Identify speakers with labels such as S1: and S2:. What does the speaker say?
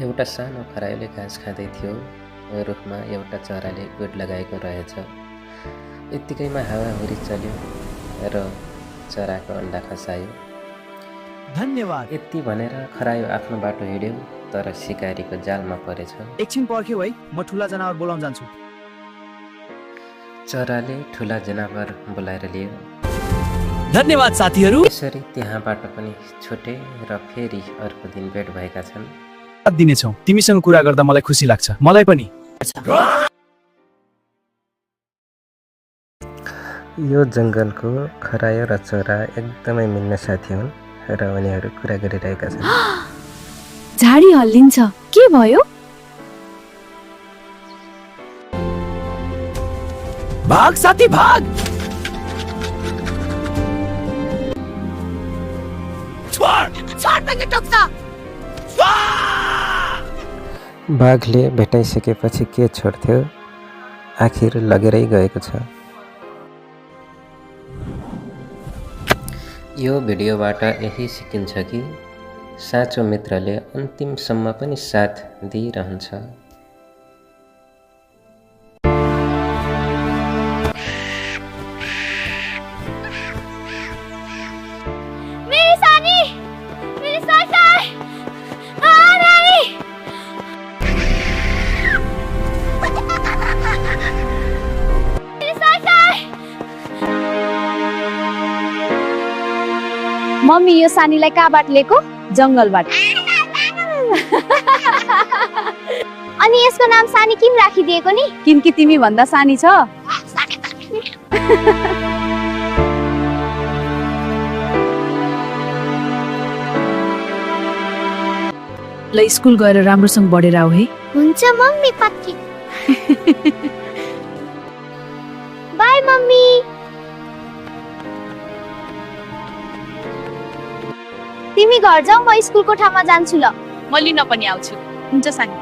S1: एउटा सानो खरायोले घाँस खाँदै थियो। रुखमा एउटा चराले गोठ लगाएको रहेछ। यत्तिकैमा हावाहुरी चल्यो र चराको अन्डा खसायो।
S2: धन्यवाद।
S1: यति भनेर खरायो आफ्नो बाटो हिँड्यो, तर सिकारीको जालमा परेछ।
S2: एकछिन पर्ख्यौ है, म ठुला जनावर बोलाउन जान्छु।
S1: चराले ठुला जनावर बोलाएर लियो।
S2: धन्यवाद साथीहरू।
S1: यसरी त्यहाँबाट पनि छुटे र फेरि अर्को दिन भेट भएका छन्।
S2: दिनेछौ, तिमीसँग कुरा गर्दा मलाई खुसी लाग्छ। मलाई पनि।
S1: यो जङ्गलको खरायो र चरा एकदमै मिल्ने साथी हुन् र उनीहरू कुरा गरिरहेका छन्।
S3: झाडी हल्लिन्छ, के भयो?
S2: भाग साथी भाग।
S1: बाघले भेटाइसकेपछि के छोड्थ्यो, आखिर लगेरै गएको छ। यो भिडियोबाट यही सिकिन्छ कि साँचो मित्रले अन्तिमसम्म पनि साथ दिइरहन्छ।
S3: मम्मी यो सानीलाई कहाँबाट लिएको? जङ्गलबाट।
S4: अनि यसको नाम सानी किन राखिदिएको नि?
S3: किनकि तिमी भन्दा सानी छ। ल स्कुल गएर राम्रोसँग बढेर आऊ है।
S4: हुन्छ मम्मी पक्की। By mummy. तिमी घर जाऊ, म स्कुलको ठाउँमा जान्छु ल।
S3: म लिन पनि आउँछु। हुन्छ सानी।